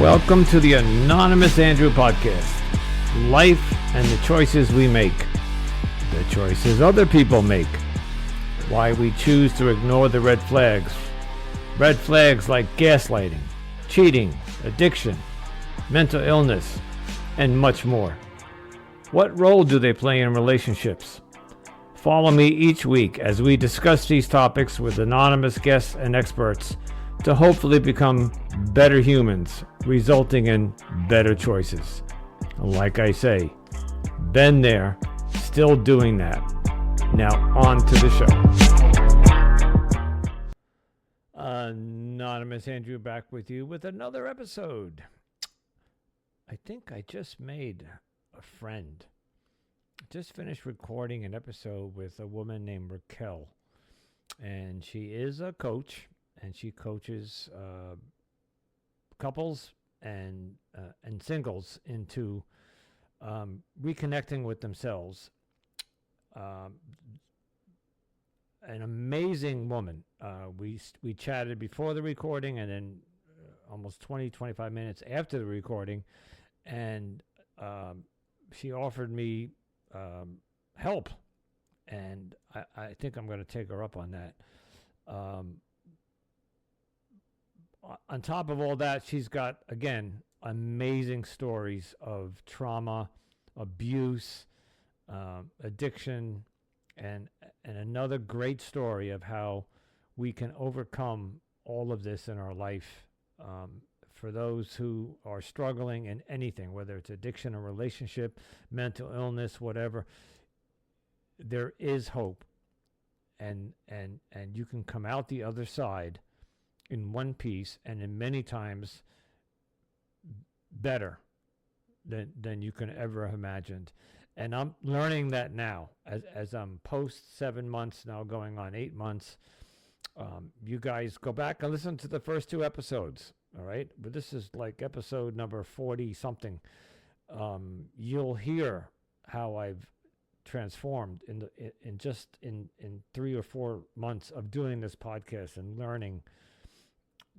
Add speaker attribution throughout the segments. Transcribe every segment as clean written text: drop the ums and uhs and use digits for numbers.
Speaker 1: Welcome to the Anonymous Andrew podcast. Life and the choices we make. The choices other people make. Why we choose to ignore the red flags. Red flags like gaslighting, cheating, addiction, mental illness, and much more. What role do they play in relationships? Follow me each week as we discuss these topics with anonymous guests and experts to hopefully become better humans, resulting in better choices. Like I say, been there, still doing that. Now on to the show. Anonymous Andrew back with you with another episode. I think I just made a friend. Just finished recording an episode with a woman named Raquel, and she is a coach, and she coaches couples and singles into reconnecting with themselves. An amazing woman. We chatted before the recording, and then almost 25 minutes after the recording, and she offered me help, and I think I'm going to take her up on that. On top of all that, she's got, again, amazing stories of trauma, abuse, addiction, and another great story of how we can overcome all of this in our life. For those who are struggling in anything, whether it's addiction, a relationship, mental illness, whatever, there is hope, and you can come out the other side in one piece, and in many times better than you can ever have imagined. And I'm learning that now as I'm post 7 months now, going on 8 months. You guys go back and listen to the first 2 episodes. All right, but this is like episode number 40 something. You'll hear how I've transformed in 3 or 4 months of doing this podcast and learning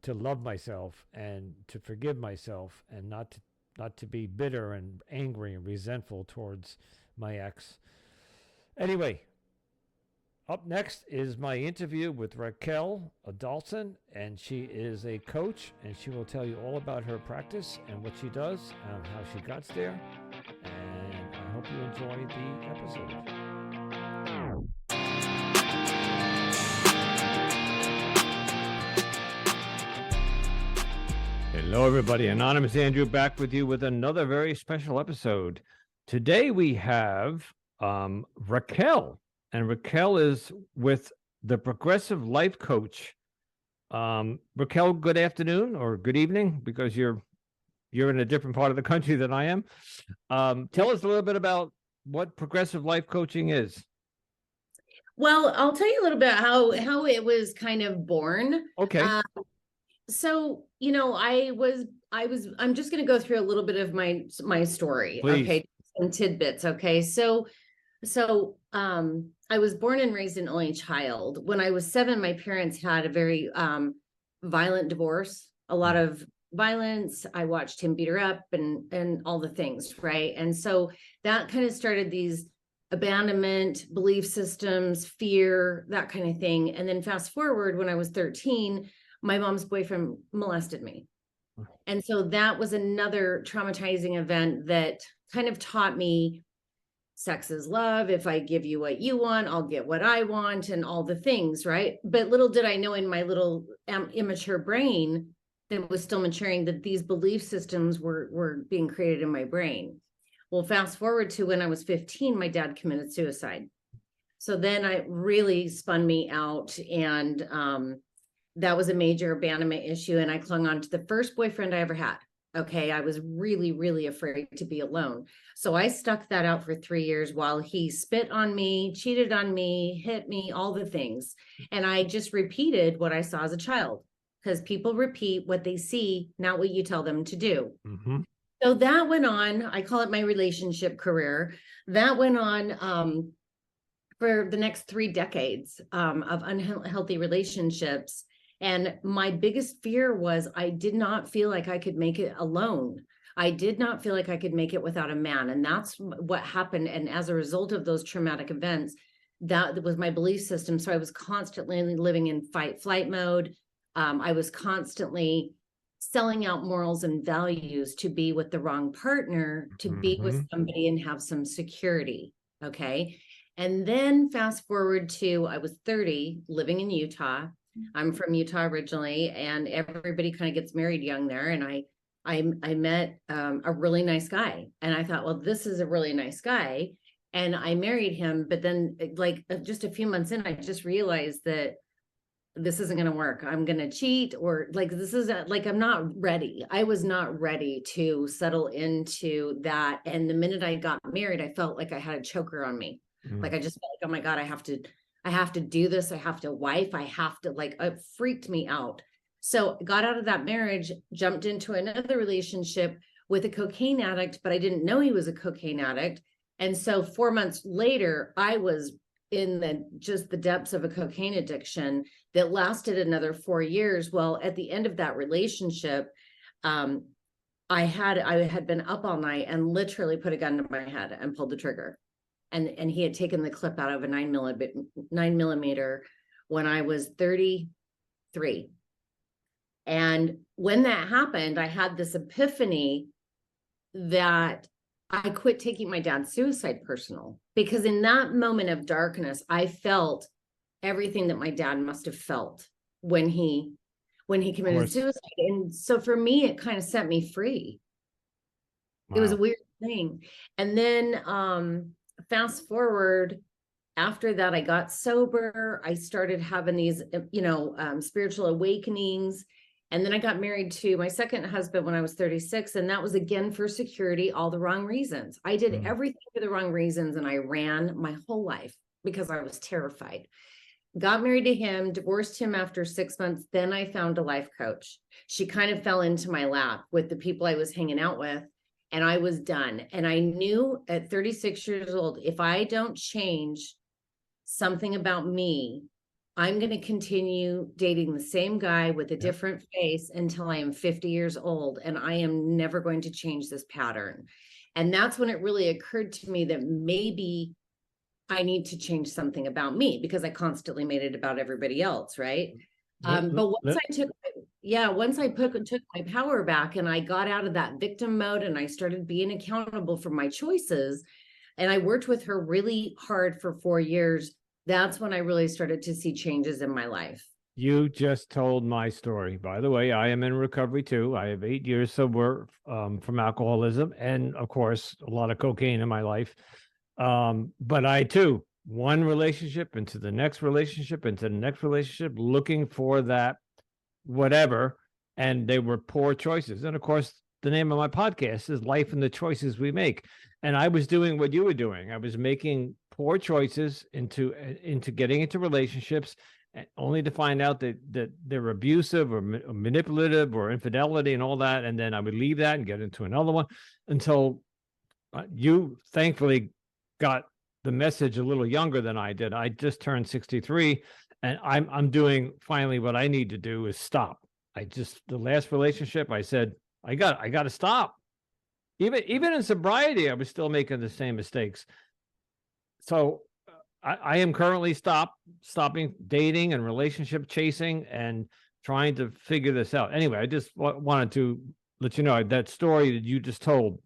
Speaker 1: to love myself and to forgive myself, and not to be bitter and angry and resentful towards my ex. Anyway, up next is my interview with Raquel Adolson, and she is a coach, and she will tell you all about her practice and what she does and how she got there. And I hope you enjoy the episode. Hello, everybody. Anonymous Andrew back with you with another very special episode. Today we have Raquel. And Raquel is with the Progressive Life Coach. Raquel, good afternoon or good evening, because you're in a different part of the country than I am. Tell us a little bit about what Progressive Life Coaching is.
Speaker 2: Well, I'll tell you a little bit how it was kind of born.
Speaker 1: Okay.
Speaker 2: So, I'm just going to go through a little bit of my story.
Speaker 1: Please.
Speaker 2: Okay. Some tidbits. Okay. So, I was born and raised an only child. When I was 7, my parents had a very violent divorce, a lot of violence. I watched him beat her up and all the things, right? And so that kind of started these abandonment, belief systems, fear, that kind of thing. And then fast forward, when I was 13, my mom's boyfriend molested me. And so that was another traumatizing event that kind of taught me sex is love. If I give you what you want, I'll get what I want, and all the things, right? But little did I know, in my little immature brain that was still maturing, that these belief systems were being created in my brain. Well, fast forward to when I was 15, my dad committed suicide. So then I really spun me out, and that was a major abandonment issue. And I clung on to the first boyfriend I ever had. Okay. I was really, really afraid to be alone. So I stuck that out for 3 years while he spit on me, cheated on me, hit me, all the things. And I just repeated what I saw as a child, because people repeat what they see, not what you tell them to do.
Speaker 1: Mm-hmm.
Speaker 2: So that went on. I call it my relationship career. That went on for the next 3 decades of unhealthy relationships. And my biggest fear was I did not feel like I could make it alone. I did not feel like I could make it without a man. And that's what happened. And as a result of those traumatic events, that was my belief system. So I was constantly living in fight flight mode. I was constantly selling out morals and values to be with the wrong partner, to be with somebody and have some security. Okay. And then fast forward to I was 30, living in Utah. I'm from Utah originally, and everybody kind of gets married young there. And I met a really nice guy, and I thought, well, this is a really nice guy, and I married him. But then, like just a few months in, I just realized that this isn't going to work. I'm going to cheat, or like this is like I'm not ready. I was not ready to settle into that. And the minute I got married, I felt like I had a choker on me. Like I just felt like, oh my God, I have to do this. I have to wife. I have to, like, it freaked me out. So got out of that marriage, jumped into another relationship with a cocaine addict, but I didn't know he was a cocaine addict. And so 4 months later, I was in the depths of a cocaine addiction that lasted another 4 years. Well, at the end of that relationship, I had been up all night and literally put a gun to my head and pulled the trigger. And he had taken the clip out of a 9mm when I was 33. And when that happened, I had this epiphany that I quit taking my dad's suicide personal, because in that moment of darkness, I felt everything that my dad must have felt when he committed suicide. And so for me, it kind of set me free. Wow. It was a weird thing. And then fast forward, after that, I got sober. I started having these, spiritual awakenings. And then I got married to my second husband when I was 36. And that was again for security, all the wrong reasons. I did everything for the wrong reasons. And I ran my whole life because I was terrified. Got married to him, divorced him after 6 months. Then I found a life coach. She kind of fell into my lap with the people I was hanging out with. And I was done. And I knew at 36 years old, if I don't change something about me, I'm going to continue dating the same guy with a different face until I am 50 years old. And I am never going to change this pattern. And that's when it really occurred to me that maybe I need to change something about me, because I constantly made it about everybody else. Right. But once I took my power back and I got out of that victim mode and I started being accountable for my choices, and I worked with her really hard for 4 years, that's when I really started to see changes in my life.
Speaker 1: You just told my story. By the way, I am in recovery too. I have 8 years sober from alcoholism, and of course, a lot of cocaine in my life. But I too, one relationship into the next relationship, looking for that whatever, and they were poor choices. And of course, the name of my podcast is Life and the Choices We Make. And I was doing what you were doing. I was making poor choices into getting into relationships, only to find out that they're abusive or manipulative or infidelity and all that. And then I would leave that and get into another one until you thankfully got the message a little younger than I did. I just turned 63, and I'm doing finally what I need to do is stop. The last relationship, I said, I got to stop. Even in sobriety, I was still making the same mistakes. So I am currently stopping dating and relationship chasing and trying to figure this out. Anyway, I just wanted to let you know that story that you just told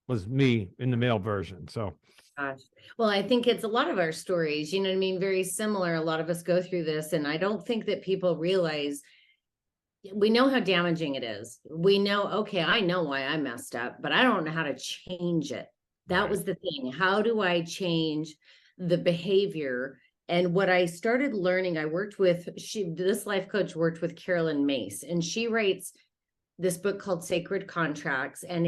Speaker 1: was me in the male version. So.
Speaker 2: Gosh. Well, I think it's a lot of our stories, you know what I mean? Very similar. A lot of us go through this, and I don't think that people realize, we know how damaging it is. We know, okay, I know why I messed up, but I don't know how to change it. That was the thing. How do I change the behavior? And what I started learning, this life coach worked with Carolyn Mace, and she writes this book called Sacred Contracts. And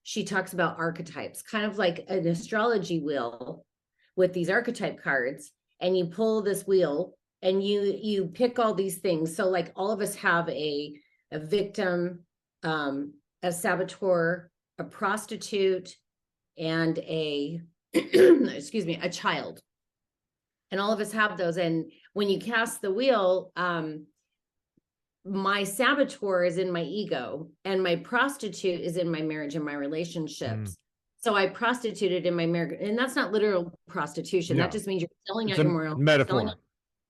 Speaker 2: she talks about archetypes, kind of like an astrology wheel with these archetype cards, and you pull this wheel and you pick all these things. So like all of us have a victim, a saboteur, a prostitute, and a child. And all of us have those. And when you cast the wheel, my saboteur is in my ego, and my prostitute is in my marriage and my relationships. So I prostituted in my marriage, and that's not literal prostitution.
Speaker 1: Yeah.
Speaker 2: That just means you're selling
Speaker 1: It's
Speaker 2: out
Speaker 1: a
Speaker 2: your moral,
Speaker 1: metaphor.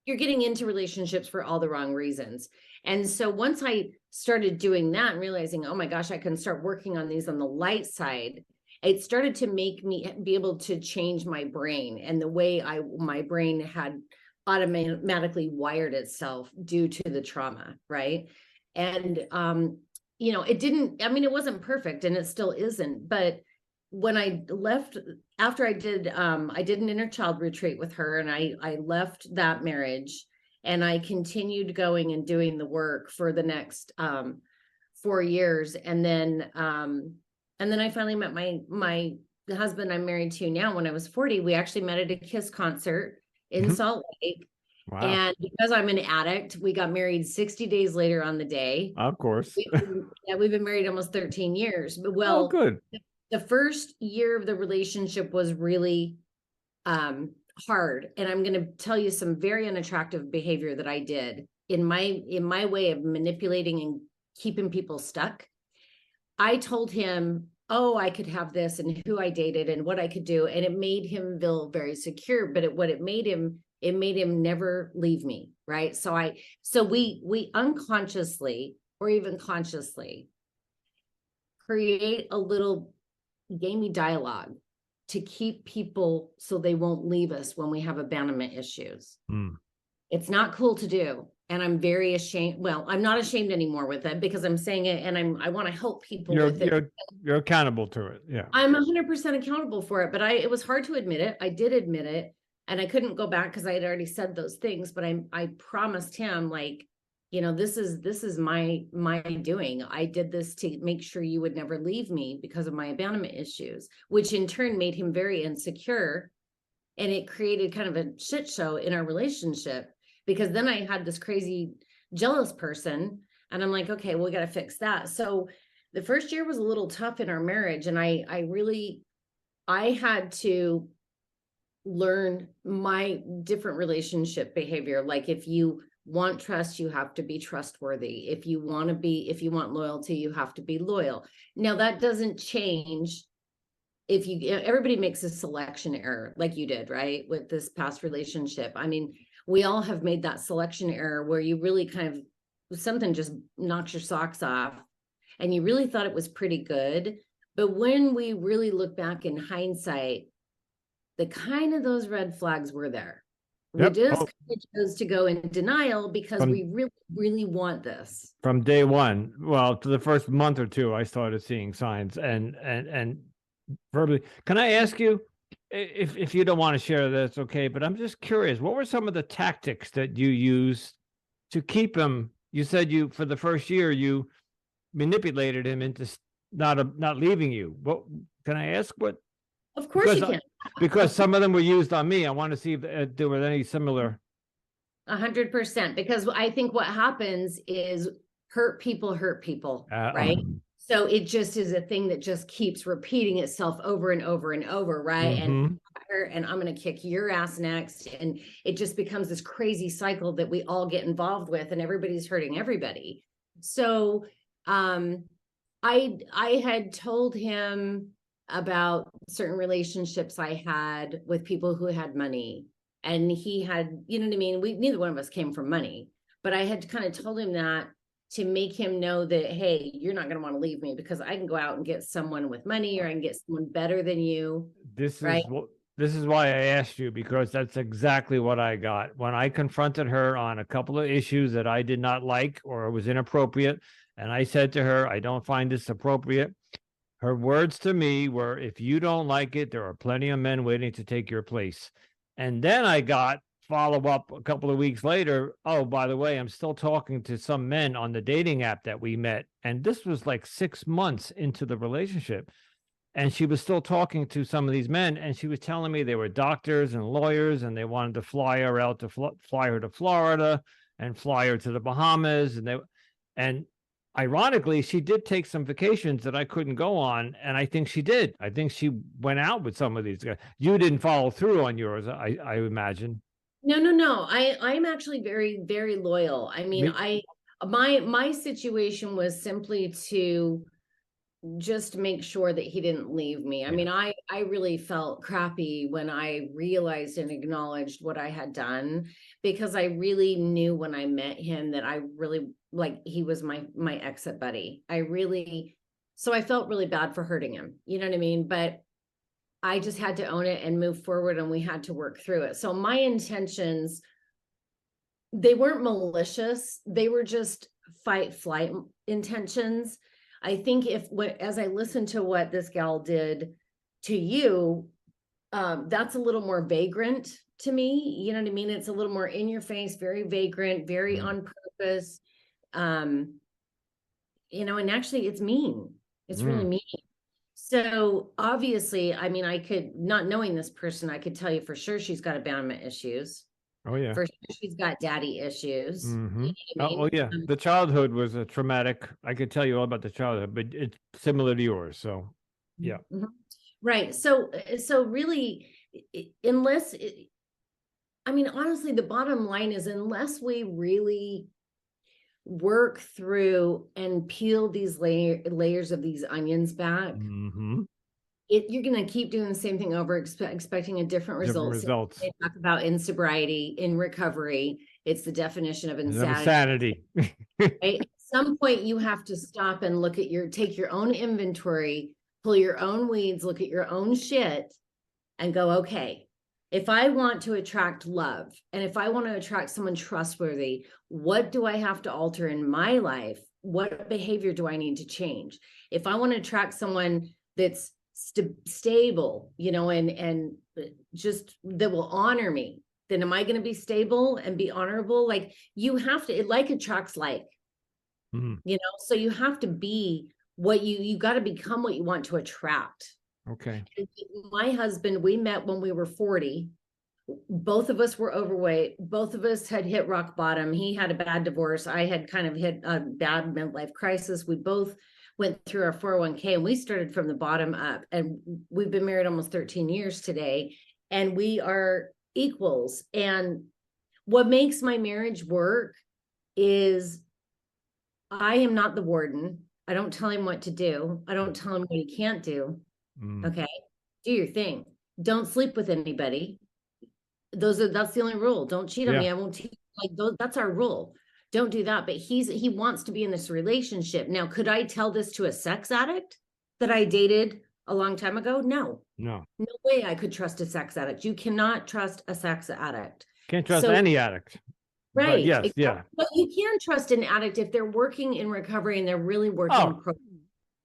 Speaker 2: you're getting into relationships for all the wrong reasons. And so once I started doing that and realizing, oh my gosh, I can start working on these on the light side, it started to make me be able to change my brain and the way my brain had automatically wired itself due to the trauma, right? And it didn't, I mean, it wasn't perfect, and it still isn't, but when I left, after I did an inner child retreat with her, and I left that marriage, and I continued going and doing the work for the next 4 years. And then I finally met my husband I'm married to now. When I was 40, we actually met at a KISS concert in Salt Lake.
Speaker 1: Wow.
Speaker 2: And because I'm an addict, we got married 60 days later on the day.
Speaker 1: Of course.
Speaker 2: We've been married almost 13 years. But
Speaker 1: Oh, good.
Speaker 2: The first year of the relationship was really hard. And I'm going to tell you some very unattractive behavior that I did in my way of manipulating and keeping people stuck. I told him, oh, I could have this, and who I dated and what I could do. And it made him feel very secure, but it made him never leave me. Right. So we unconsciously or even consciously create a little gamey dialogue to keep people so they won't leave us when we have abandonment issues. It's not cool to do. And I'm very ashamed. Well, I'm not ashamed anymore with it, because I'm saying it, and I want to help people with it.
Speaker 1: You're accountable to it. Yeah.
Speaker 2: I'm 100% accountable for it, but it was hard to admit it. I did admit it, and I couldn't go back because I had already said those things, but I promised him, like, this is my doing. I did this to make sure you would never leave me because of my abandonment issues, which in turn made him very insecure. And it created kind of a shit show in our relationship, because then I had this crazy jealous person, and I'm like, okay, well, we got to fix that. So the first year was a little tough in our marriage. And I had to learn my different relationship behavior. Like, if you want trust, you have to be trustworthy. If you want loyalty, you have to be loyal. Now, that doesn't change if everybody makes a selection error, like you did, right? With this past relationship. I mean, we all have made that selection error where you really kind of, something just knocks your socks off, and you really thought it was pretty good. But when we really look back in hindsight, the kind of those red flags were there.
Speaker 1: Yep.
Speaker 2: We just chose to go in denial because we really, really want this.
Speaker 1: From day one, well, to the first month or two, I started seeing signs and verbally. Can I ask you, if you don't want to share, that's okay, but I'm just curious, what were some of the tactics that you used to keep him? You said for the first year, you manipulated him into not leaving you. What can I ask? What?
Speaker 2: Of course you can.
Speaker 1: Because some of them were used on me. I want to see if there were any similar.
Speaker 2: 100%, because I think what happens is hurt people, right? So it just is a thing that just keeps repeating itself over and over and over, right? And I'm going to kick your ass next. And it just becomes this crazy cycle that we all get involved with, and everybody's hurting everybody. So I had told him about certain relationships I had with people who had money, and he had, you know what I mean? Neither one of us came from money, but I had kind of told him that to make him know that, hey, you're not going to want to leave me because I can go out and get someone with money, or I can get someone better than you. This
Speaker 1: is why I asked you, because that's exactly what I got when I confronted her on a couple of issues that I did not like or was inappropriate. And I said to her, I don't find this appropriate. Her words to me were, if you don't like it, there are plenty of men waiting to take your place. And then I got follow up a couple of weeks later. Oh, by the way, I'm still talking to some men on the dating app that we met. And this was like 6 months into the relationship. And she was still talking to some of these men. And she was telling me they were doctors and lawyers, and they wanted to fly her out to fly her to Florida and fly her to the Bahamas. And ironically, she did take some vacations that I couldn't go on. And I think she did. I think she went out with some of these guys. You didn't follow through on yours, I imagine.
Speaker 2: No. I'm actually very, very loyal. I mean, My situation was simply to just make sure that he didn't leave me. I
Speaker 1: Yeah.
Speaker 2: mean, I really felt crappy when I realized and acknowledged what I had done, because I really knew when I met him that I really, like, he was my exit buddy. So I felt really bad for hurting him. You know what I mean? But I just had to own it and move forward, and we had to work through it. So my intentions, they weren't malicious. They were just fight flight intentions. I think as I listened to what this gal did to you, that's a little more vagrant to me. You know what I mean? It's a little more in your face, very vagrant, very on purpose. Um, and actually it's mean. It's really mean. So obviously, I mean, not knowing this person, I could tell you for sure she's got abandonment issues.
Speaker 1: Oh yeah.
Speaker 2: For sure she's got daddy issues. You know what I
Speaker 1: Oh
Speaker 2: mean?
Speaker 1: yeah. The childhood was a traumatic. I could tell you all about the childhood, but it's similar to yours. So yeah.
Speaker 2: Mhm. Right. So really, I mean, honestly, the bottom line is, unless we really work through and peel these layers of these onions back, you're going to keep doing the same thing over, expecting a different
Speaker 1: Different
Speaker 2: result.
Speaker 1: results.
Speaker 2: They talk about in sobriety, in recovery, it's the definition of
Speaker 1: Insanity.
Speaker 2: Right? At some point, you have to stop and take your own inventory, pull your own weeds, look at your own shit, and go, okay, if I want to attract love, and if I want to attract someone trustworthy, what do I have to alter in my life? What behavior do I need to change? If I want to attract someone that's stable, and just that will honor me, then am I going to be stable and be honorable? Like, you have to, like attracts like, so you have to be what you got to become what you want to attract.
Speaker 1: Okay.
Speaker 2: My husband, we met when we were 40. Both of us were overweight. Both of us had hit rock bottom. He had a bad divorce. I had kind of hit a bad midlife crisis. We both went through our 401k, and we started from the bottom up. And we've been married almost 13 years today, and we are equals. And what makes my marriage work is I am not the warden. I don't tell him what to do. I don't tell him what he can't do. Okay. Do your thing. Don't sleep with anybody. That's the only rule. Don't cheat on me. I won't cheat. Like, that's our rule. Don't do that. But he wants to be in this relationship. Now, could I tell this to a sex addict that I dated a long time ago? No way I could trust a sex addict. You cannot trust a sex addict.
Speaker 1: Can't trust any addict.
Speaker 2: Right.
Speaker 1: But yes.
Speaker 2: Exactly.
Speaker 1: Yeah.
Speaker 2: But you can trust an addict if they're working in recovery and they're really working.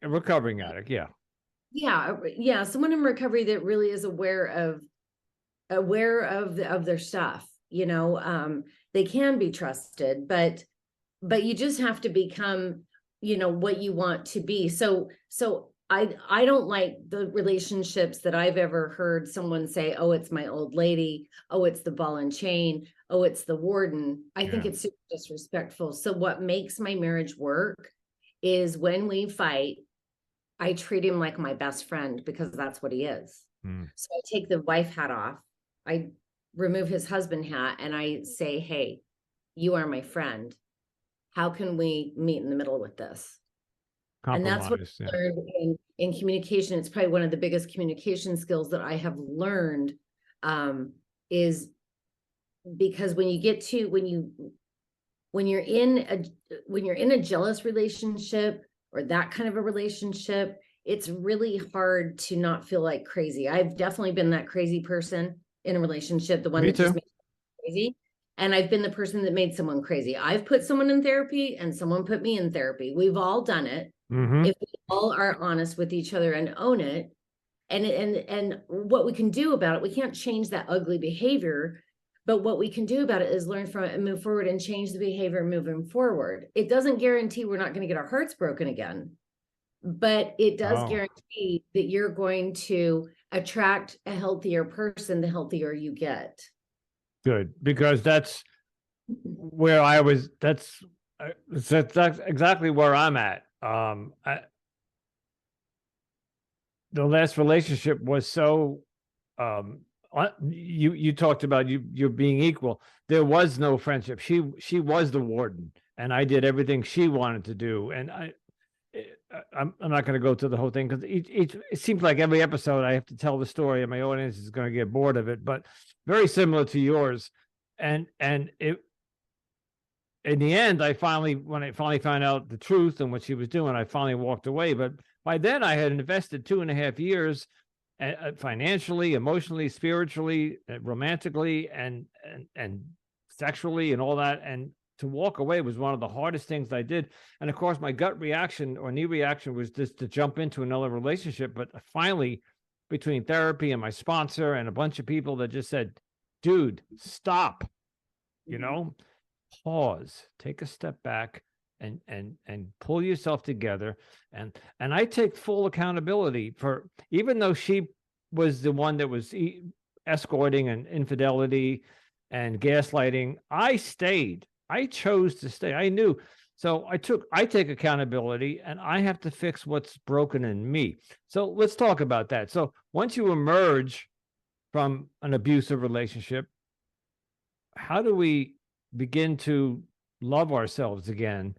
Speaker 1: A recovering addict. Yeah.
Speaker 2: Yeah. Someone in recovery that really is aware of their stuff, they can be trusted, but you just have to become, what you want to be. So I don't like the relationships that I've ever heard someone say, oh, it's my old lady. Oh, it's the ball and chain. Oh, it's the warden. I think it's super disrespectful. So what makes my marriage work is when we fight, I treat him like my best friend, because that's what he is. So I take the wife hat off. I remove his husband hat, and I say, hey, you are my friend. How can we meet in the middle with this? And that's what I learned in communication. It's probably one of the biggest communication skills that I have learned, is because when you're in a jealous relationship or that kind of a relationship, it's really hard to not feel like crazy. I've definitely been that crazy person in a relationship, the one that just made crazy. And I've been the person that made someone crazy. I've put someone in therapy and someone put me in therapy. We've all done it. If we all are honest with each other and own it, and what we can do about it, we can't change that ugly behavior, but what we can do about it is learn from it and move forward and change the behavior moving forward. It doesn't guarantee we're not going to get our hearts broken again, but it does guarantee that you're going to attract a healthier person the healthier you get.
Speaker 1: Good, because that's where I was. That's exactly where I'm at. The last relationship was so. You talked about you being equal. There was no friendship. She was the warden, and I did everything she wanted to do. And I'm not going to go to the whole thing because it seems like every episode I have to tell the story, and my audience is going to get bored of it. But very similar to yours, and it in the end, when I finally found out the truth and what she was doing, I finally walked away. But by then, I had invested 2.5 years, financially, emotionally, spiritually, romantically, and sexually, and all that. And to walk away was one of the hardest things I did. And of course, my gut reaction or knee reaction was just to jump into another relationship. But finally, between therapy and my sponsor and a bunch of people that just said, dude, stop, pause, take a step back, and pull yourself together. And I take full accountability for, even though she was the one that was escorting and infidelity and gaslighting, I stayed. I chose to stay. I knew. So I take accountability, and I have to fix what's broken in me. So let's talk about that. So once you emerge from an abusive relationship, how do we begin to love ourselves again,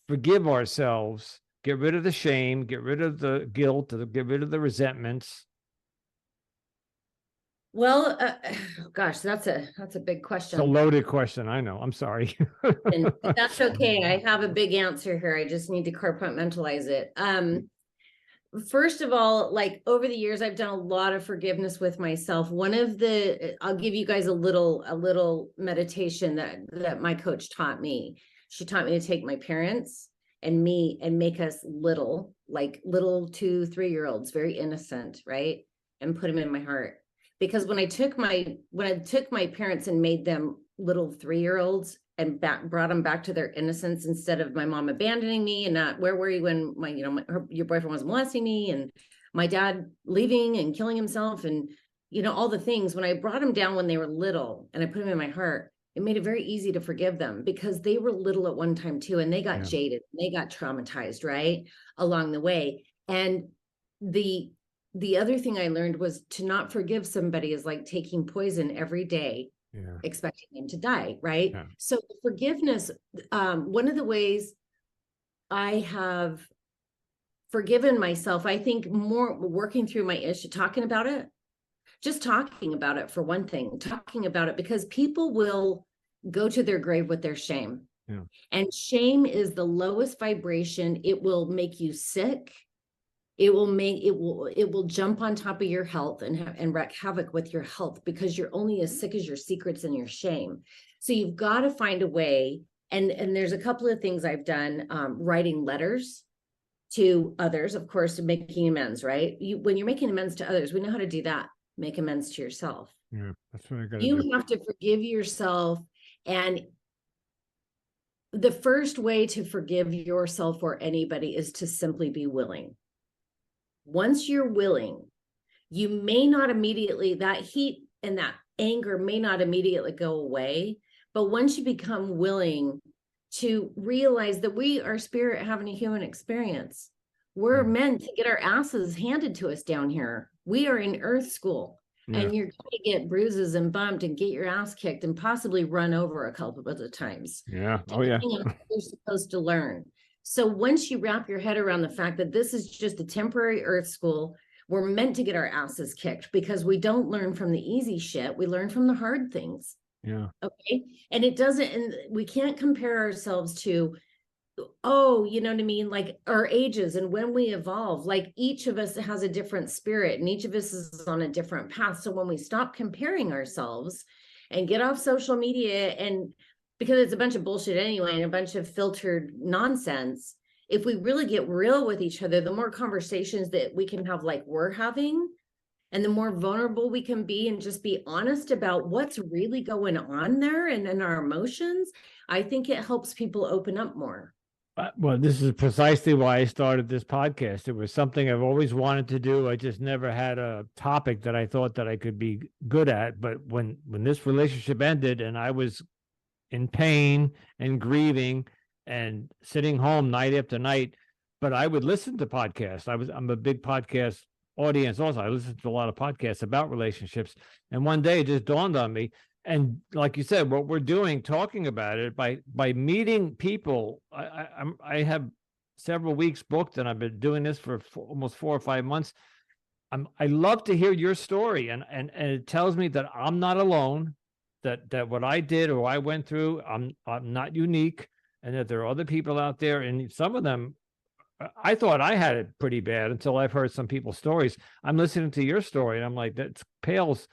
Speaker 1: forgive ourselves, get rid of the shame, get rid of the guilt, get rid of the resentments?
Speaker 2: Well, gosh, that's a big question.
Speaker 1: It's a loaded question. I know. I'm sorry.
Speaker 2: And that's okay. I have a big answer here. I just need to compartmentalize it. First of all, like over the years, I've done a lot of forgiveness with myself. I'll give you guys a little meditation that my coach taught me. She taught me to take my parents and me and make us little 2-3-year-olds, very innocent, right? And put them in my heart. Because when I took my parents and made them little 3-year-olds and brought them back to their innocence, instead of my mom abandoning me and not, where were you when your boyfriend was molesting me, and my dad leaving and killing himself, and all the things. When I brought them down when they were little and I put them in my heart, it made it very easy to forgive them, because they were little at one time too, and they got jaded, they got traumatized, right, along the way. And the other thing I learned was to not forgive somebody is like taking poison every day, expecting them to die, right? Yeah. So forgiveness, one of the ways I have forgiven myself, I think, more working through my issue, talking about it, just talking about it, for one thing, talking about it, because people will go to their grave with their shame. Yeah. And shame is the lowest vibration. It will make you sick. It will jump on top of your health and wreak havoc with your health, because you're only as sick as your secrets and your shame. So you've got to find a way. And there's a couple of things I've done, writing letters to others, of course, making amends, right? When you're making amends to others, we know how to do that. Make amends to yourself.
Speaker 1: Yeah, that's what I got to do.
Speaker 2: You have to forgive yourself. And the first way to forgive yourself or anybody is to simply be willing. Once you're willing, you may not immediately, that heat and that anger may not immediately go away. But once you become willing to realize that we are spirit having a human experience, we're meant to get our asses handed to us down here. We are in earth school, and you're going to get bruises and bumped and get your ass kicked and possibly run over a couple of times.
Speaker 1: Yeah. Oh, yeah.
Speaker 2: You're supposed to learn. So once you wrap your head around the fact that this is just a temporary earth school, we're meant to get our asses kicked, because we don't learn from the easy shit. We learn from the hard things.
Speaker 1: Yeah.
Speaker 2: Okay. And we can't compare ourselves to, you know what I mean? Like our ages and when we evolve, like each of us has a different spirit and each of us is on a different path. So when we stop comparing ourselves and get off social media, and because it's a bunch of bullshit anyway, and a bunch of filtered nonsense, if we really get real with each other, the more conversations that we can have like we're having, and the more vulnerable we can be and just be honest about what's really going on there and in our emotions, I think it helps people open up more.
Speaker 1: Well, this is precisely why I started this podcast. It was something I've always wanted to do. I just never had a topic that I thought that I could be good at. But when this relationship ended and I was in pain and grieving and sitting home night after night, but I would listen to podcasts. I'm a big podcast audience also. I listen to a lot of podcasts about relationships. And one day it just dawned on me, And like you said, what we're doing, talking about it by meeting people. I have several weeks booked, and I've been doing this for almost 4 or 5 months. I love to hear your story, and it tells me that I'm not alone, that what I did or I went through, I'm not unique, and that there are other people out there, and some of them, I thought I had it pretty bad until I've heard some people's stories. I'm listening to your story, and I'm like, that pales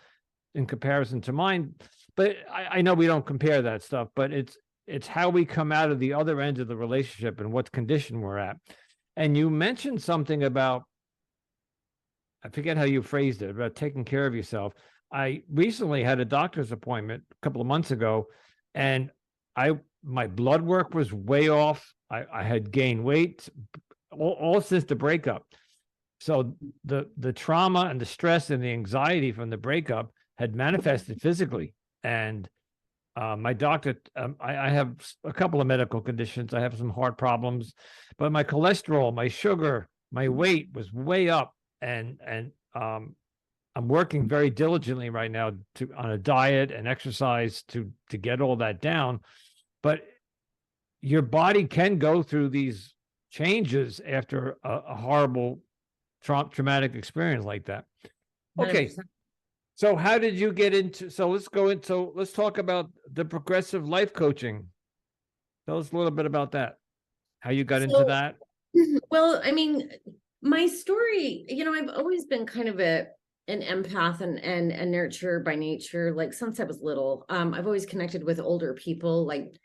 Speaker 1: in comparison to mine. But I know we don't compare that stuff, but it's how we come out of the other end of the relationship and what condition we're at. And you mentioned something about, I forget how you phrased it, about taking care of yourself. I recently had a doctor's appointment a couple of months ago, and my blood work was way off. I had gained weight all since the breakup. So the trauma and the stress and the anxiety from the breakup had manifested physically. And my doctor, I have a couple of medical conditions. I have some heart problems, but my cholesterol, my sugar, my weight was way up, and I'm working very diligently right now on a diet and exercise to get all that down. But your body can go through these changes after a horrible traumatic experience like that. Okay.
Speaker 2: 100%.
Speaker 1: So how did you get into, so let's talk about the progressive life coaching. Tell us a little bit about that. How you got into that.
Speaker 2: Well, I mean, my story, I've always been kind of an empath and a nurturer by nature. Like since I was little, I've always connected with older people, like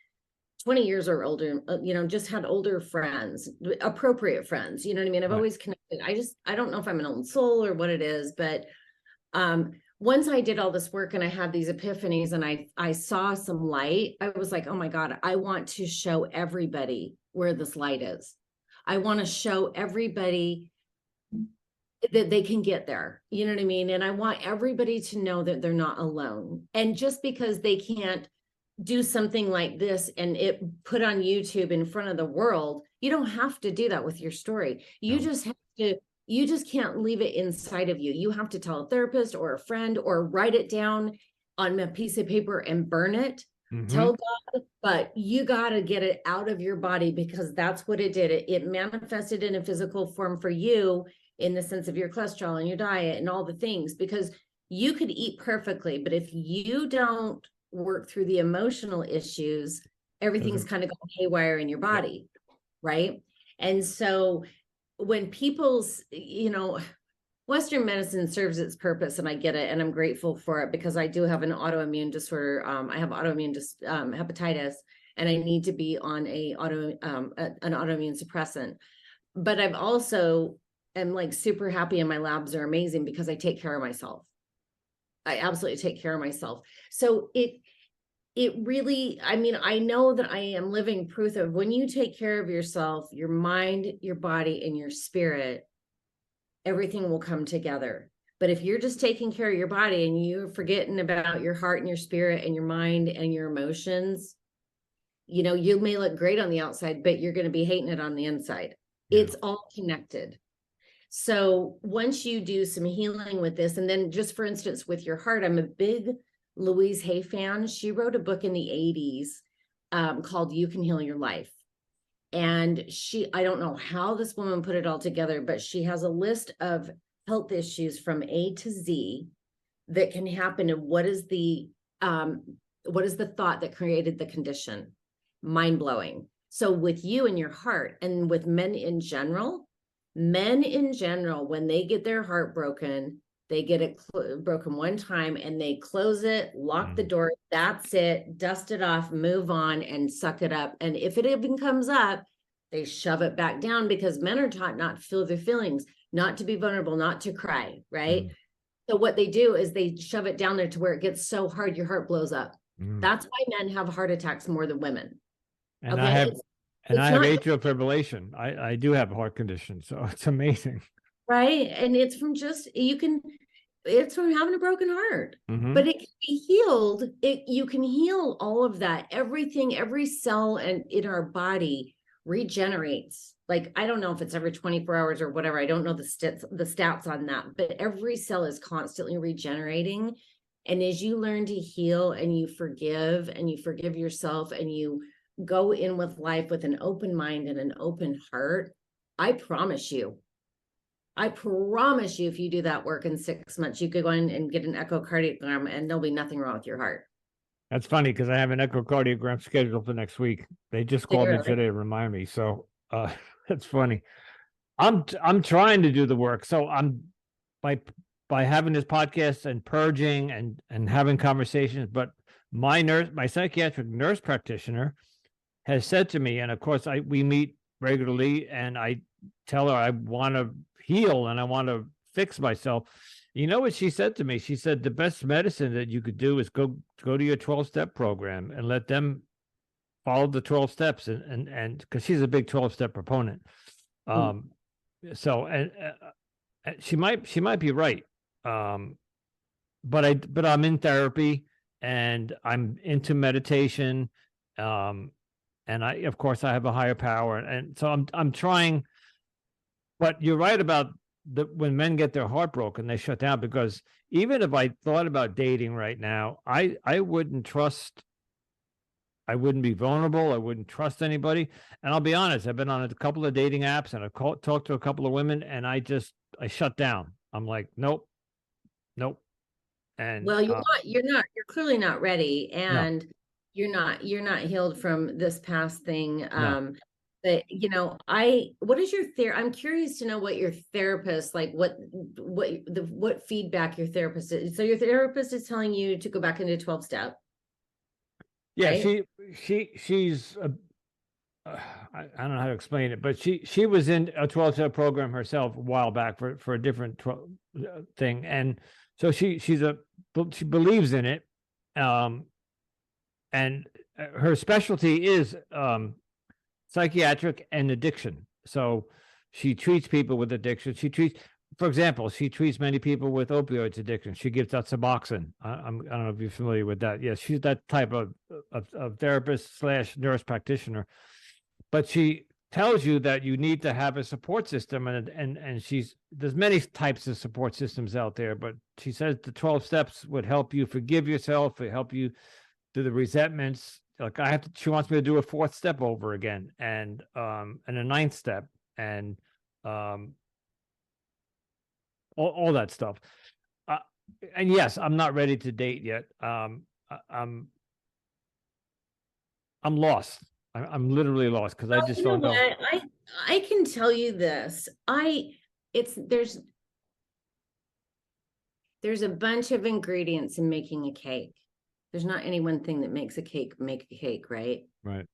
Speaker 2: 20 years or older, just had older friends, appropriate friends. You know what I mean? I've
Speaker 1: Right.
Speaker 2: always connected. I don't know if I'm an old soul or what it is, but once I did all this work and I had these epiphanies and I saw some light, I was like, oh my God, I want to show everybody where this light is. I want to show everybody that they can get there. You know what I mean? And I want everybody to know that they're not alone. And just because they can't do something like this and it put on YouTube in front of the world, you don't have to do that with your story. You
Speaker 1: No.
Speaker 2: just have to, you just can't leave it inside of you. You have to tell a therapist or a friend or write it down on a piece of paper and burn it.
Speaker 1: Mhm.
Speaker 2: Tell God, but you got to get it out of your body because that's what it did. It manifested in a physical form for you in the sense of your cholesterol and your diet and all the things, because you could eat perfectly, but if you don't work through the emotional issues, everything's kind of going haywire in your body. Right. And so when people's, Western medicine serves its purpose, and I get it, and I'm grateful for it because I do have an autoimmune disorder. I have autoimmune hepatitis, and I need to be on an autoimmune suppressant. But I've also am like super happy, and my labs are amazing because I take care of myself. I absolutely take care of myself. So it really, I mean, I know that I am living proof of when you take care of yourself, your mind, your body, and your spirit, everything will come together. But if you're just taking care of your body and you're forgetting about your heart and your spirit and your mind and your emotions, you may look great on the outside, but you're going to be hating it on the inside. Yeah. It's all connected. So once you do some healing with this, and then just for instance, with your heart, I'm a big Louise Hay fan. She wrote a book in the 80s called You Can Heal Your Life. And I don't know how this woman put it all together, but she has a list of health issues from A to Z that can happen. And what is the thought that created the condition? Mind blowing. So with you and your heart, and with men in general, when they get their heart broken, they get it broken one time and they close it, lock the door. That's it. Dust it off, move on, and suck it up. And if it even comes up, they shove it back down because men are taught not to feel their feelings, not to be vulnerable, not to cry. Right. So what they do is they shove it down there to where it gets so hard, your heart blows up. That's why men have heart attacks more than women.
Speaker 1: And okay? I have atrial fibrillation. I do have a heart condition, so it's amazing.
Speaker 2: Right. And it's from it's from having a broken heart, but it can be healed. You can heal all of that. Everything, every cell in our body regenerates. Like, I don't know if it's every 24 hours or whatever. I don't know the stats on that, but every cell is constantly regenerating. And as you learn to heal and you forgive yourself and you go in with life with an open mind and an open heart, I promise you, if you do that work in 6 months, you could go in and get an echocardiogram and there'll be nothing wrong with your heart.
Speaker 1: That's funny because I have an echocardiogram scheduled for next week. They just called me today to remind me. So that's funny. I'm trying to do the work. So I'm by having this podcast and purging and having conversations, but my psychiatric nurse practitioner has said to me, and of course we meet regularly, and I tell her I want to heal and I want to fix myself. You know what she said to me? She said the best medicine that you could do is go to your 12-step program and let them follow the 12 steps, and because she's a big 12-step proponent. So and she might be right. But I'm in therapy and I'm into meditation. And of course I have a higher power, and so I'm trying. But you're right about when men get their heart broken, they shut down, because even if I thought about dating right now, I wouldn't trust. I wouldn't be vulnerable. I wouldn't trust anybody. And I'll be honest, I've been on a couple of dating apps and I've talked to a couple of women, and I shut down. I'm like, nope. And
Speaker 2: well, you're clearly not ready, and
Speaker 1: no.
Speaker 2: you're not healed from this past thing.
Speaker 1: No.
Speaker 2: But what is your I'm curious to know what your therapist, like what feedback your therapist is. So your therapist is telling you to go back into 12 step.
Speaker 1: Yeah,
Speaker 2: right?
Speaker 1: she's I don't know how to explain it, but she was in a 12-step program herself a while back for a different thing, and so she believes in it, and her specialty is psychiatric and addiction. So she treats people with addiction. For example, she treats many people with opioids addiction. She gives out Suboxone. I don't know if you're familiar with that. Yes, she's that type of therapist / nurse practitioner. But she tells you that you need to have a support system, and there's many types of support systems out there, but she says the 12 steps would help you forgive yourself, it help you do the resentments. Like she wants me to do a 4th step over again, and a 9th step, and all that stuff. And yes, I'm not ready to date yet. I'm lost. I'm literally lost because I just don't know.
Speaker 2: I can tell you this. There's a bunch of ingredients in making a cake. There's not any one thing that makes a cake make a cake, right?
Speaker 1: Right.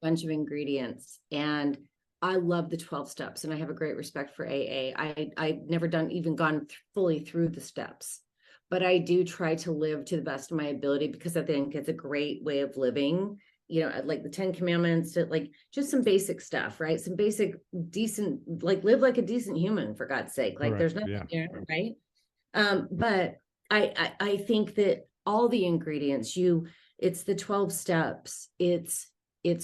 Speaker 2: Bunch of ingredients. And I love the 12 steps, and I have a great respect for AA. I've never gone fully through the steps, but I do try to live to the best of my ability, because I think it's a great way of living. Like the 10 commandments, like just some basic stuff, right? Some basic, decent, like live like a decent human, for God's sake. Like there's nothing there, right? But I think that all the ingredients, it's the 12 steps. It's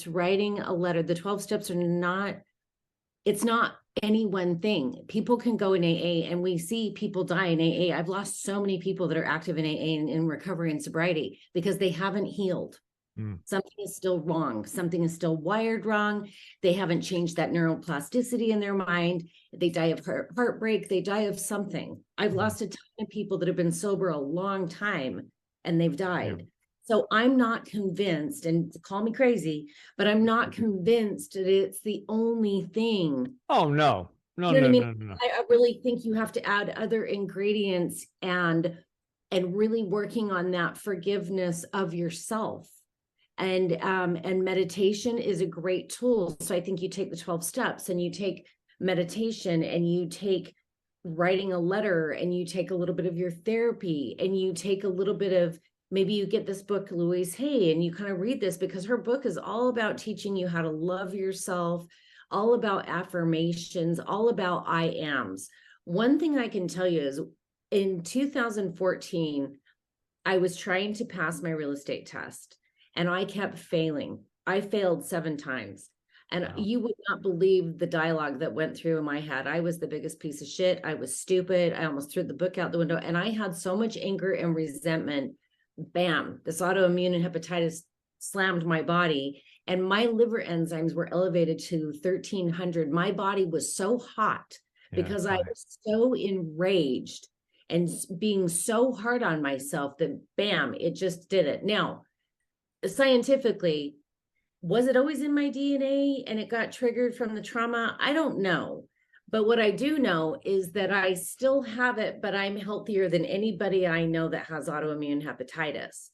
Speaker 2: writing a letter. The 12 steps it's not any one thing. People can go in AA, and we see people die in AA. I've lost so many people that are active in AA and in recovery and sobriety because they haven't healed. Something is still wrong. Something is still wired wrong. They haven't changed that neuroplasticity in their mind. They die of heartbreak. They die of something. I've lost a ton of people that have been sober a long time and they've died. So I'm not convinced, and call me crazy, but I'm not convinced that it's the only thing.
Speaker 1: Oh, no. No.
Speaker 2: I really think you have to add other ingredients and really working on that forgiveness of yourself. And meditation is a great tool. So I think you take the 12 steps, and you take meditation, and you take writing a letter, and you take a little bit of your therapy, and you take a little bit of, maybe you get this book, Louise Hay, and you kind of read this, because her book is all about teaching you how to love yourself, all about affirmations, all about I ams. One thing I can tell you is in 2014, I was trying to pass my real estate test. And I kept failing. I failed 7 times. And you would not believe the dialogue that went through in my head. I was the biggest piece of shit. I was stupid. I almost threw the book out the window. And I had so much anger and resentment bam, this autoimmune and hepatitis slammed my body, and my liver enzymes were elevated to 1300. My body was so hot because I was so enraged and being so hard on myself that bam, it just did it. Now, scientifically, was it always in my DNA and it got triggered from the trauma? I don't know. But what I do know is that I still have it, but I'm healthier than anybody I know that has autoimmune hepatitis.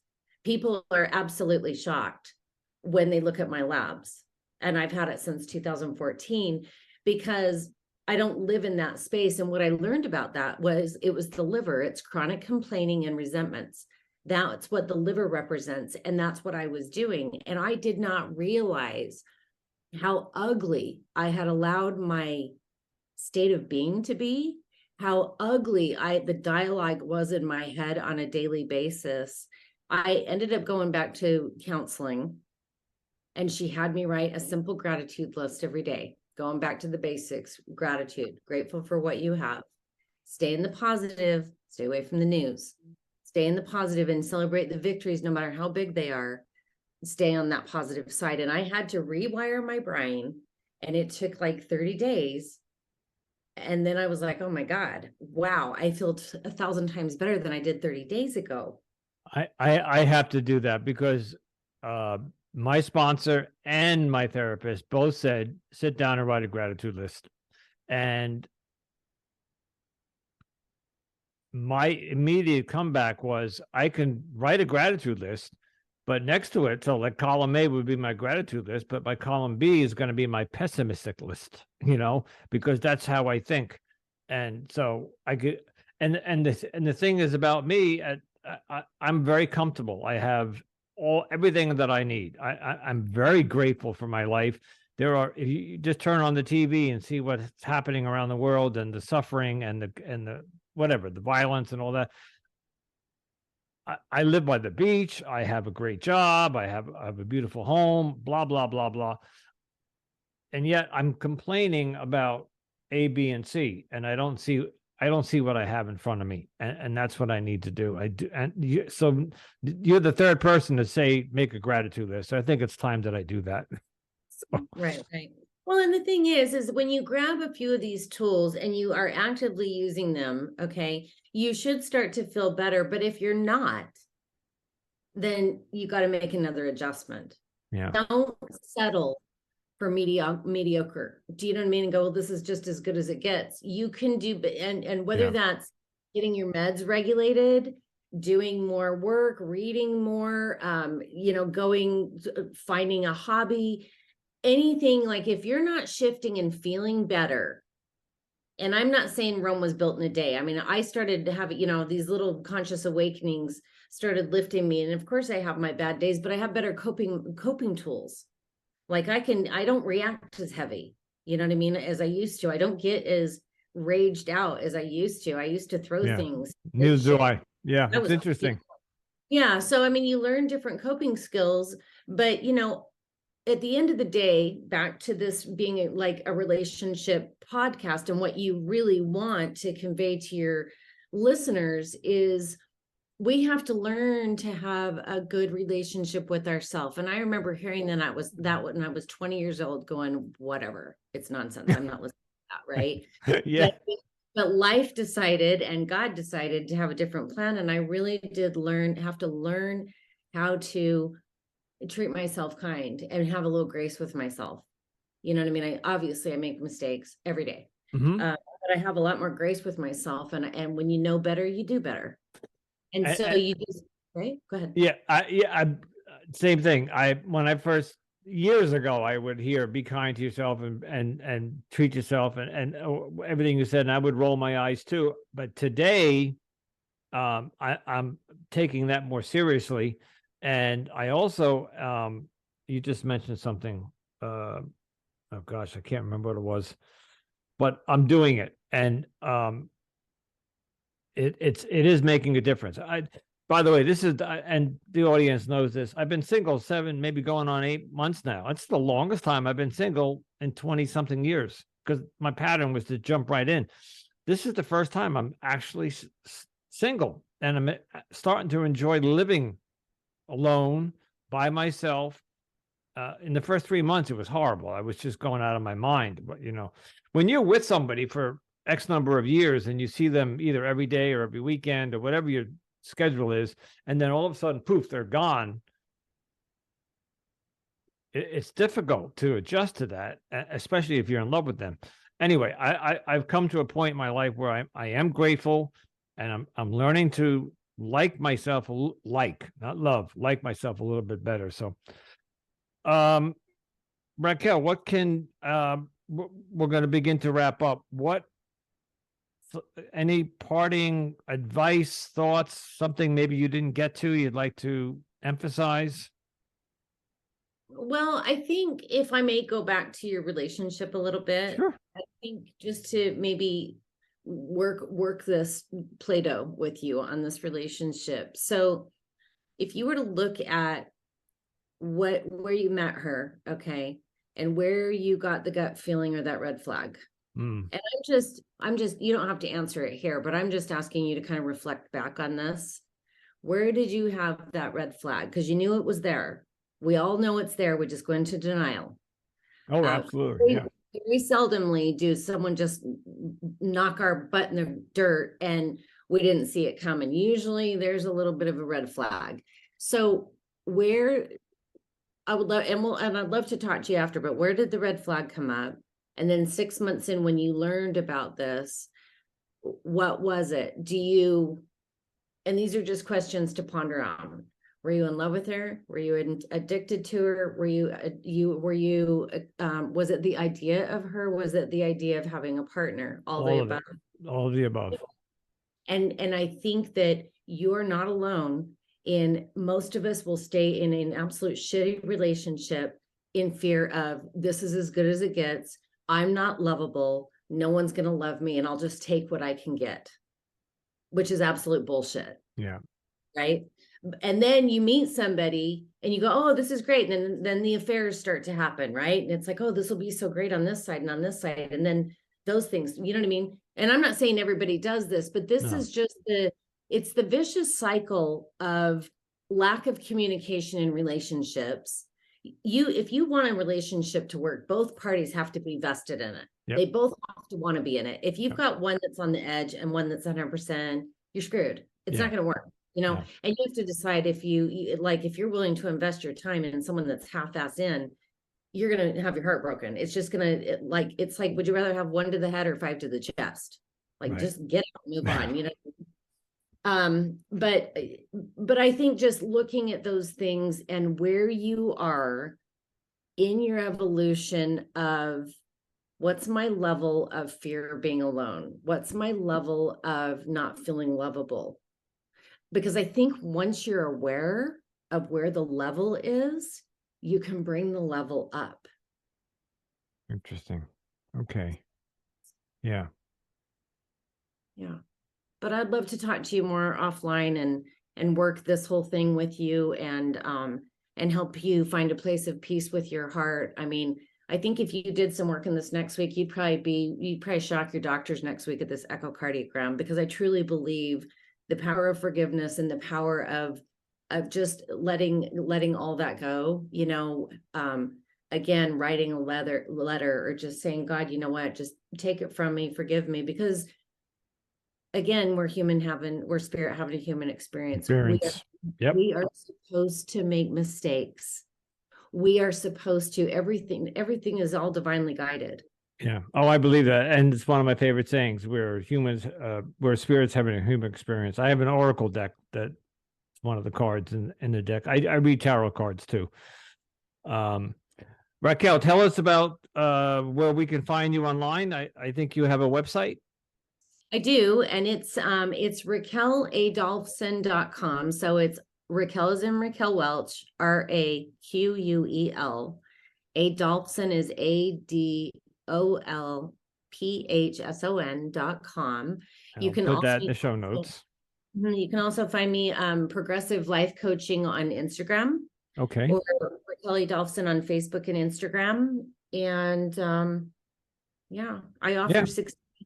Speaker 2: People are absolutely shocked when they look at my labs. And I've had it since 2014 because I don't live in that space. And what I learned about that was it was the liver, it's chronic complaining and resentments. That's what the liver represents. And that's what I was doing. And I did not realize how ugly I had allowed my state of being to be, how ugly the dialogue was in my head on a daily basis. I ended up going back to counseling, and she had me write a simple gratitude list every day, going back to the basics: gratitude, grateful for what you have, stay in the positive, stay away from the news, stay in the positive and celebrate the victories, no matter how big they are, stay on that positive side. And I had to rewire my brain, and it took like 30 days. And then I was like, oh my God, wow, I feel 1,000 times better than I did 30 days ago.
Speaker 1: I have to do that because my sponsor and my therapist both said, sit down and write a gratitude list. And my immediate comeback was, I can write a gratitude list, but next to it, so like column A would be my gratitude list, but my column B is going to be my pessimistic list, because that's how I think. And so I get, and the thing is about me, I'm very comfortable. I have everything that I need. I'm very grateful for my life. If you just turn on the TV and see what's happening around the world and the suffering and the whatever, the violence and all that. I live by the beach. I have a great job. I have a beautiful home, blah, blah, blah, blah. And yet I'm complaining about A, B, and C. And I don't see what I have in front of me. And that's what I need to do. So you're the third person to say, make a gratitude list. So I think it's time that I do that.
Speaker 2: Right. Well, and the thing is when you grab a few of these tools and you are actively using them, okay, you should start to feel better. But if you're not, then you got to make another adjustment.
Speaker 1: Yeah.
Speaker 2: Don't settle for mediocre. Do you know what I mean? And go, well, this is just as good as it gets. You can do, and whether that's getting your meds regulated, doing more work, reading more, finding a hobby, anything. Like if you're not shifting and feeling better, and I'm not saying Rome was built in a day. I mean, I started to have, these little conscious awakenings started lifting me. And of course I have my bad days, but I have better coping tools. Like I don't react as heavy, you know what I mean, as I used to. I don't get as raged out as I used to. I used to throw things.
Speaker 1: Neither do I. Yeah, it's interesting.
Speaker 2: Yeah. So, I mean, you learn different coping skills, but, at the end of the day, back to this being like a relationship podcast, and what you really want to convey to your listeners is we have to learn to have a good relationship with ourselves. And I remember hearing when I was 20 years old have whatever, it's nonsense. I'm not listening to that, right?
Speaker 1: Yeah.
Speaker 2: But life decided and God decided to have a different plan. And I really did have to learn how to treat myself kind and have a little grace with myself. You know what I mean? I make mistakes every day, but I have a lot more grace with myself. And when you know better, you do better. And so you just, right? Go ahead.
Speaker 1: Yeah. Same thing. When I first, years ago, I would hear, be kind to yourself and treat yourself and everything you said. And I would roll my eyes too. But today, I'm taking that more seriously. And I also, you just mentioned something, oh gosh, I can't remember what it was, but I'm doing it. And, it is making a difference. By the way, this is, and the audience knows this, I've been single 7, maybe going on 8 months now. It's the longest time I've been single in 20 something years, because my pattern was to jump right in. This is the first time I'm actually single. and I'm starting to enjoy living alone by myself. In the first 3 months, it was horrible. I was just going out of my mind. But, when you're with somebody for X number of years and you see them either every day or every weekend or whatever your schedule is, and then all of a sudden, poof, they're gone. It's difficult to adjust to that, especially if you're in love with them. Anyway, I've come to a point in my life where I am grateful, and I'm learning to like myself, not love, like myself a little bit better. So, Raquel, what can we're going to begin to wrap up. Any parting advice, thoughts, something maybe you didn't get to you'd like to emphasize?
Speaker 2: Well, I think if I may go back to your relationship a little bit,
Speaker 1: Sure.
Speaker 2: I think just to maybe work this Play-Doh with you on this relationship. So if you were to look at where you met her, okay, and where you got the gut feeling or that red flag.
Speaker 1: Mm.
Speaker 2: And I'm just, you don't have to answer it here, but I'm just asking you to kind of reflect back on this. Where did you have that red flag? Because you knew it was there. We all know it's there. We just go into denial.
Speaker 1: Oh, absolutely. Yeah.
Speaker 2: Very seldomly do someone just knock our butt in the dirt and we didn't see it coming. Usually there's a little bit of a red flag. So where I would love, and I'd love to talk to you after, but where did the red flag come up? And then 6 months in, when you learned about this, what was it? And these are just questions to ponder on. Were you in love with her? Were you addicted to her? Was it the idea of her? Was it the idea of having a partner? All the above.
Speaker 1: All of the above.
Speaker 2: And I think that you're not alone in, most of us will stay in an absolute shitty relationship in fear of, this is as good as it gets. I'm not lovable. No one's going to love me, and I'll just take what I can get, which is absolute bullshit.
Speaker 1: Yeah.
Speaker 2: Right. And then you meet somebody and you go, oh, this is great. And then the affairs start to happen. Right. And it's like, oh, this will be so great on this side and on this side. And then those things, you know what I mean? And I'm not saying everybody does this, but this is just it's the vicious cycle of lack of communication in relationships. If you want a relationship to work, both parties have to be vested in it. Yep. They both have to want to be in it. If you've got one that's on the edge and one that's 100%, you're screwed. It's not going to work, and you have to decide if if you're willing to invest your time in someone that's half-ass in, you're going to have your heart broken. It's just going to it's like, would you rather have 1 to the head or 5 to the chest? Just get out, move on, but I think just looking at those things and where you are in your evolution of, what's my level of fear of being alone? What's my level of not feeling lovable? Because I think once you're aware of where the level is, you can bring the level up.
Speaker 1: Interesting. Okay. Yeah.
Speaker 2: Yeah. But I'd love to talk to you more offline and work this whole thing with you and help you find a place of peace with your heart. I mean, I think if you did some work in this next week, you'd probably shock your doctors next week at this echocardiogram, because I truly believe the power of forgiveness and the power of just letting all that go, again, writing a letter or just saying, God, you know what, just take it from me, forgive me, because again, we're spirit having a human experience. We are supposed to make mistakes. We are supposed to, everything is all divinely guided.
Speaker 1: Yeah. Oh, I believe that. And it's one of my favorite sayings. We're humans, we're spirits having a human experience. I have an oracle deck that's one of the cards in the deck. I read tarot cards too. Raquel, tell us about where we can find you online. I think you have a website.
Speaker 2: I do. And it's RaquelAdolphson.com. So it's Raquel is in Raquel Welch, RAQUEL. Adolphson is ADOLPHSON.com.
Speaker 1: You can put that in the show notes.
Speaker 2: You can also find me Progressive Life Coaching on Instagram.
Speaker 1: Okay.
Speaker 2: Or Raquel Adolphson on Facebook and Instagram. And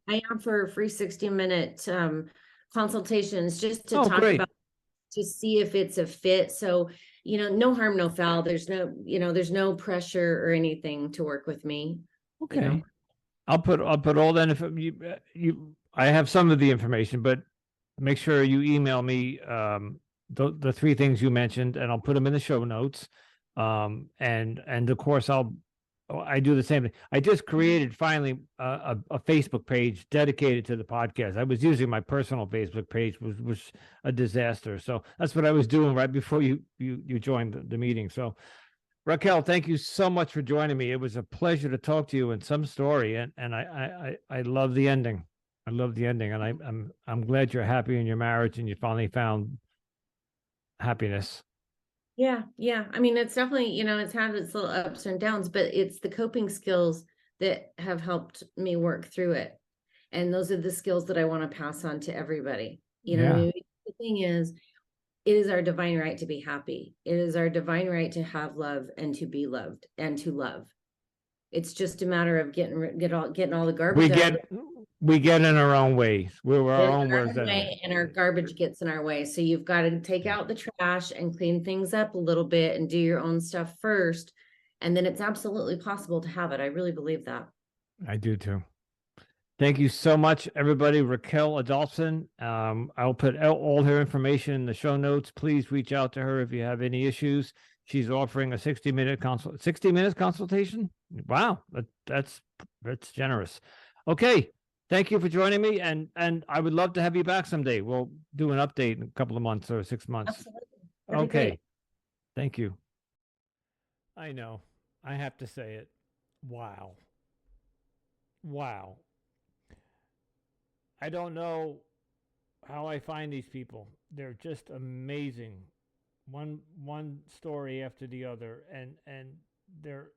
Speaker 2: I offer a free 60-minute consultations just to
Speaker 1: Oh,
Speaker 2: talk
Speaker 1: great.
Speaker 2: about, to see if it's a fit. So, no harm, no foul. There's no pressure or anything to work with me,
Speaker 1: Okay. I'll put all that I have some of the information, but make sure you email me the three things you mentioned, and I'll put them in the show notes. And of course I do the same thing. I just created finally a Facebook page dedicated to the podcast. I was using my personal Facebook page, was a disaster. So that's what I was doing right before you joined the meeting. So Raquel, thank you so much for joining me. It was a pleasure to talk to you, and some story, and I love the ending. I love the ending, and I'm glad you're happy in your marriage and you finally found happiness.
Speaker 2: Yeah, yeah. I mean, it's definitely, it's had its little ups and downs, but it's the coping skills that have helped me work through it. And those are the skills that I want to pass on to everybody. You know what I
Speaker 1: Yeah,
Speaker 2: mean? The thing is, it is our divine right to be happy. It is our divine right to have love and to be loved and to love. It's just a matter of getting all the
Speaker 1: we
Speaker 2: garbage out of
Speaker 1: get we get in our own ways. We're our own worst enemy.
Speaker 2: way, and our garbage gets in our way. So you've got to take out the trash and clean things up a little bit and do your own stuff first. And then it's absolutely possible to have it. I really believe that.
Speaker 1: I do too. Thank you so much, everybody. Raquel Adolphson. I'll put all her information in the show notes. Please reach out to her if you have any issues. She's offering a 60 minutes consultation. Wow, that's generous. Okay, thank you for joining me, and I would love to have you back someday. We'll do an update in a couple of months or 6 months.
Speaker 2: Absolutely. That'd be great.
Speaker 1: Okay, thank you. I know, I have to say it. Wow, wow. I don't know how I find these people. They're just amazing. One story after the other, and they're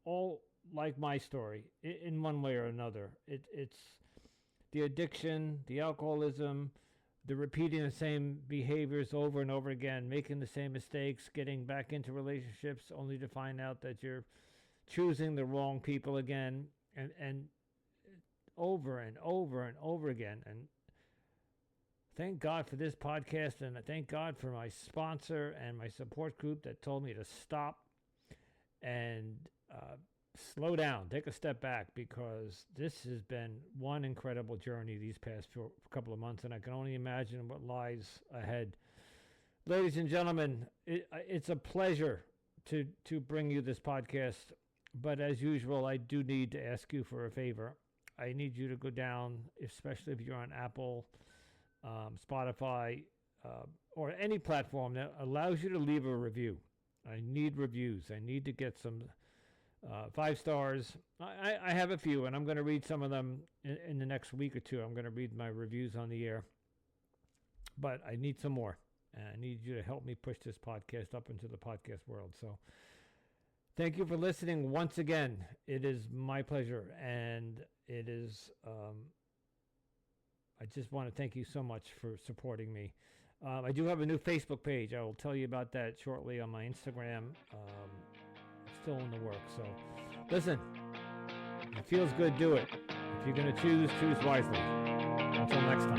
Speaker 1: all like my story in one way or another. It's the addiction, the alcoholism, the repeating the same behaviors over and over again, making the same mistakes, getting back into relationships only to find out that you're choosing the wrong people again, and over and over and over again. And thank God for this podcast, and I thank God for my sponsor and my support group that told me to stop and slow down, take a step back, because this has been one incredible journey these past couple of months, and I can only imagine what lies ahead. Ladies and gentlemen, it's a pleasure to bring you this podcast, but as usual, I do need to ask you for a favor. I need you to go down, especially if you're on Apple, Spotify, or any platform that allows you to leave a review. I need reviews. I need to get some 5 stars. I have a few, and I'm going to read some of them in the next week or two. I'm going to read my reviews on the air, but I need some more. And I need you to help me push this podcast up into the podcast world. So thank you for listening once again. It is my pleasure, and it is I just want to thank you so much for supporting me. I do have a new Facebook page. I will tell you about that shortly on my Instagram. Still in the works. So listen, if it feels good, do it. If you're going to choose wisely. Until next time.